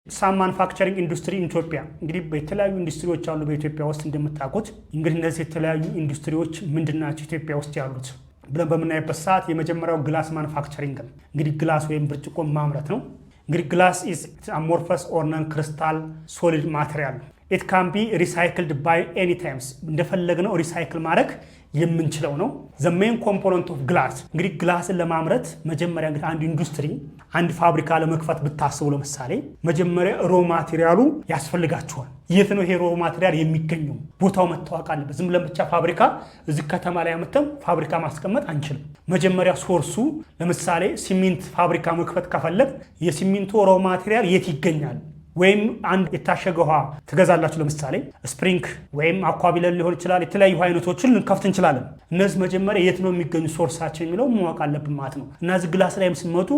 ሳም ማኑፋክቸሪንግ ኢንዱስትሪ ኢትዮጵያ እንግዲህ በተለያዩ ኢንዱስትሪዎች አሉ በኢትዮጵያ ውስጥ እንደምታውቁት። እንግዲህ እነዚህ የተለያዩ ኢንዱስትሪዎች ምንድናቸው ኢትዮጵያ ውስጥ ያሉት ብለን በምናይበት ሰዓት የመጀመሪያው ግላስ ማኑፋክቸሪንግ ነው። እንግዲህ ግላስ ወይም ብርጭቆ ማምረት ነው። እንግዲህ ግላስ ኢዝ አሞርፈስ ኦር ነን ክሪስታል ሶሊድ ማቴሪያል ኢት ካን ቢ ሪሳይክልድ ባይ ኤኒ ታይምስ እንደፈለግነው ሪሳይክል ማድረግ የምንችለው ነው። ዘ ሜን ኮምፖነንት ኦፍ ግላስ እንግዲህ ግላስን ለማምረት መጀመሪያ እንግዲህ አንድ ኢንዱስትሪ አንድ ፋብሪካ ለመክፈት ብታስቡ ለምሳሌ መጀመሪያ ሮ ማቴሪያሉ ያስፈልጋቸዋል። የት ነው ይሄ ሮ ማቴሪያል የሚገኘው? ቦታው መታወቅ አለበት። ዝም ብለን ብቻ ፋብሪካ እዚህ ከተማ ላይ አመተን ፋብሪካ ማስቀመጥ አንችልም። መጀመሪያ ሶርሱ ለምሳሌ ሲሚንት ፋብሪካ መክፈት ከፈለግ የሲሚንቶ ሮ ማቴሪያል የት ይገኛል? ወይም አንድ የታሸገ ውሃ ትገዛላችሁ ለምሳሌ ስፕሪንግ ወይም አኳቢለን ሊሆን ይችላል። የተለያዩ አይነቶችን ልንከፍት እንችላለን። እነዚህ መጀመሪያ የት ነው የሚገኙ ሶርሳቸው የሚለው ማወቅ አለብን ማለት ነው። እና እዚህ ግላስ ላይ ሲመጡ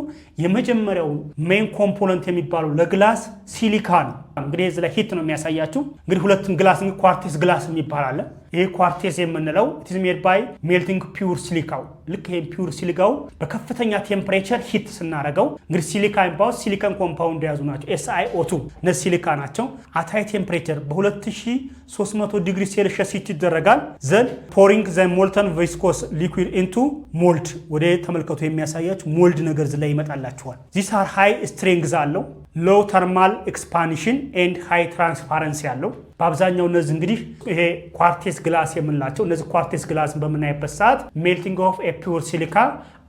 የመጀመሪያው ሜን ኮምፖነንት የሚባለው ለግላስ ሲሊካ ነው። እንግዲህ እዚህ ላይ ሂት ነው የሚያሳያችሁ። እንግዲህ ሁለቱም ግላስ ኳርቴስ ግላስ የሚባል አለ። ይሄ ኳርቴስ የምንለው ኢት ኢዝ ሜድ ባይ ሜልቲንግ ፒውር ሲሊካው ልክ ይሄ ፒውር ሲሊካው በከፍተኛ ቴምፕሬቸር ሂት ስናረገው እንግዲህ ሲሊካ የሚባለው ሲሊከን ኮምፓውንድ የያዙ ናቸው። SiO2 እነዚህ ሲሊካ ናቸው። አት ሃይ ቴምፕሬቸር በ2300 ዲግሪ ሴልሺየስ ሂት ይደረጋል። ዘን ፖሪንግ ዘ ሞልተን ቪስኮስ ሊኩዊድ ኢንቱ ሞልድ ወደ ተመልከቱ የሚያሳያችሁ ሞልድ ነገር ላይ ይመጣላችኋል። ዚስ አር ሃይ ስትሬንግዝ አለው ሎው ተርማል ኤክስፓንሽን ኤንድ ሃይ ትራንስፓረንሲ ያለው በአብዛኛው እነዚህ እንግዲህ ይሄ ኳርቴስ ግላስ የምንላቸው እነዚህ ኳርቴስ ግላስን በምናይበት ሰዓት ሜልቲንግ ኦፍ ኤ ፒውር ሲሊካ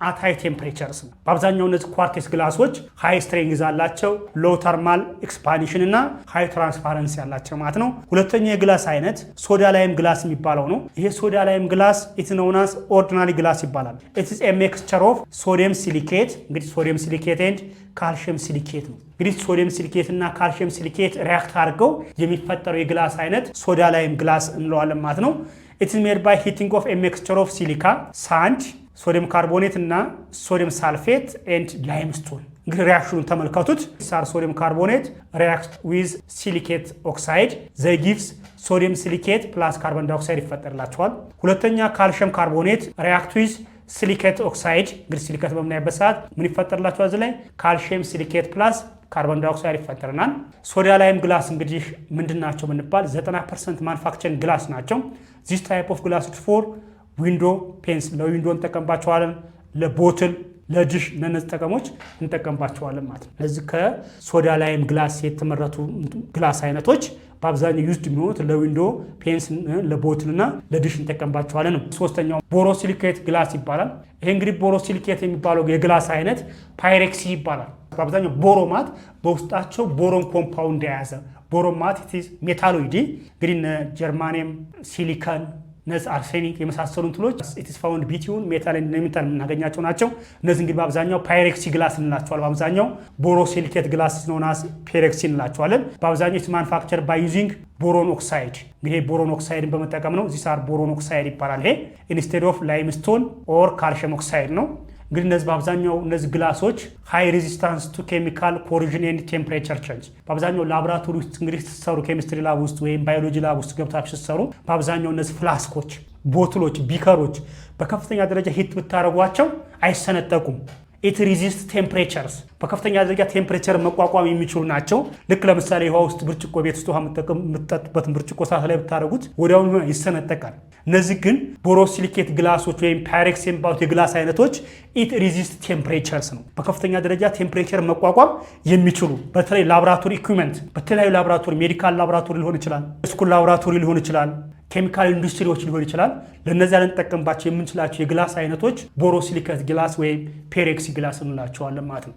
አት ሃይ ቴምፕሬቸርስ ነው። በአብዛኛው እነዚህ ኳርቴስ ግላሶች ሃይ ስትሬንግዝ አላቸው፣ ሎው ተርማል ኤክስፓንሽን እና ሃይ ትራንስፓረንሲ ያላቸው ማለት ነው። ሁለተኛው የግላስ አይነት ሶዳ ላይም ግላስ የሚባለው ነው። ይሄ ሶዳ ላይም ግላስ ኢት ኖውን አስ ኦርዲናሪ ግላስ ይባላል። ኢት ኢዝ ኤ ሚክስቸር ኦፍ ሶዲየም ሲሊኬት እንግዲህ ሶዲየም ሲሊኬት ኤንድ ካልሽየም ሲሊኬት ነው። እንግዲህ ሶዲየም ሲሊኬት እና ካልሽየም ሲሊኬት ሪያክት አድርገው የሚፈጠረው የግላስ አይነት ሶዳ ላይም ግላስ እንለዋለን ማለት ነው። ኢት ኢዝ ሜድ ባይ ሂቲንግ ኦፍ ኤ ሚክስቸር ኦፍ ሲሊካ ሳንድ ሶዲየም ካርቦኔት እና ሶዲየም ሳልፌት ኤንድ ላይምስቶን። እንግዲህ ሪያክሽኑን ተመልከቱት። ሳር ሶዲየም ካርቦኔት ሪያክት ዊዝ ሲሊኬት ኦክሳይድ ዘ ጊቭስ ሶዲየም ሲሊኬት ፕላስ ካርቦን ዳይኦክሳይድ ይፈጠርላቸዋል። ሁለተኛ ካልሽየም ካርቦኔት ሪያክት ዊዝ ሲሊኬት ኦክሳይድ እንግዲህ ሲሊኬት በምናይበት ሰዓት ምን ይፈጠርላቸዋል? እዚህ ላይ ካልሽየም ሲሊኬት ፕላስ ካርቦን ዳይኦክሳይድ ይፈጠርናል። ሶዳ ላይም ግላስ እንግዲህ ምንድናቸው ብንባል 90% ማኑፋክቸሪንግ ግላስ ናቸው። ዚስ ታይፕ ኦፍ ግላስ ፎር ዊንዶ ፔንስ ለዊንዶ እንጠቀምባቸዋለን፣ ለቦትል ለዲሽ ለነዚህ ጥቅሞች እንጠቀምባቸዋለን ማለት ነው። ለዚህ ከሶዳ ላይም ግላስ የተመረቱ ግላስ አይነቶች በአብዛኛው ዩዝድ የሚሆኑት ለዊንዶ ፔንስ ለቦትል እና ለዲሽ እንጠቀምባቸዋለን ነው። ሶስተኛው ቦሮሲሊኬት ግላስ ይባላል። ይሄ እንግዲህ ቦሮሲሊኬት የሚባለው የግላስ አይነት ፓይሬክሲ ይባላል። በአብዛኛው ቦሮማት በውስጣቸው ቦሮን ኮምፓውንድ የያዘ ቦሮማት ኢት ሜታሎይድ እንግዲህ ጀርማኒየም ሲሊከን ነስ አርሴኒክ የመሳሰሉ እንትሎች ኢትስ ፋውንድ ቢቲዩን ሜታል የምናገኛቸው ናቸው። እነዚህ እንግዲህ በአብዛኛው ፓይሬክሲ ግላስ እንላቸዋለን። በአብዛኛው ቦሮሲሊኬት ግላስ ኖናስ ፔሬክሲ እንላቸዋለን። በአብዛኛው ኢትስ ማኑፋክቸር ባይ ዩዚንግ ቦሮን ኦክሳይድ እንግዲህ ቦሮን ኦክሳይድን በመጠቀም ነው። ዚስ አር ቦሮን ኦክሳይድ ይባላል። ይሄ ኢንስቴድ ኦፍ ላይምስቶን ኦር ካልሽየም ኦክሳይድ ነው። እንግዲህ እነዚህ በአብዛኛው እነዚህ ግላሶች ሃይ ሬዚስታንስ ቱ ኬሚካል ኮሪዥን ኤንድ ቴምፕሬቸር ቼንጅ በአብዛኛው ላቦራቶሪ ውስጥ እንግዲህ ስትሰሩ ኬሚስትሪ ላብ ውስጥ ወይም ባዮሎጂ ላብ ውስጥ ገብታችሁ ስትሰሩ በአብዛኛው እነዚህ ፍላስኮች፣ ቦትሎች፣ ቢከሮች በከፍተኛ ደረጃ ሂት ብታደርጓቸው አይሰነጠቁም። ኢት ሪዚስት ቴምፕሬቸርስ በከፍተኛ ደረጃ ቴምፕሬቸር መቋቋም የሚችሉ ናቸው። ልክ ለምሳሌ ውሃ ውስጥ ብርጭቆ ቤት ውስጥ ውሃ የምትጠጡበትን ብርጭቆ ሰዓት ላይ ብታደርጉት ወዲያውኑ ይሰነጠቃል። እነዚህ ግን ቦሮሲሊኬት ግላሶች ወይም ፓይሬክስ የሚባሉት የግላስ አይነቶች ኢት ሪዚስት ቴምፕሬቸርስ ነው በከፍተኛ ደረጃ ቴምፕሬቸር መቋቋም የሚችሉ በተለይ ላቦራቶሪ ኢኩዊፕመንት በተለያዩ ላቦራቶሪ ሜዲካል ላቦራቶሪ ሊሆን ይችላል፣ ስኩል ላቦራቶሪ ሊሆን ይችላል፣ ኬሚካል ኢንዱስትሪዎች ሊሆን ይችላል። ለነዚያ ልንጠቀምባቸው የምንችላቸው የግላስ አይነቶች ቦሮሲሊኬት ግላስ ወይም ፔሬክሲ ግላስ እንላቸዋለን ማለት ነው።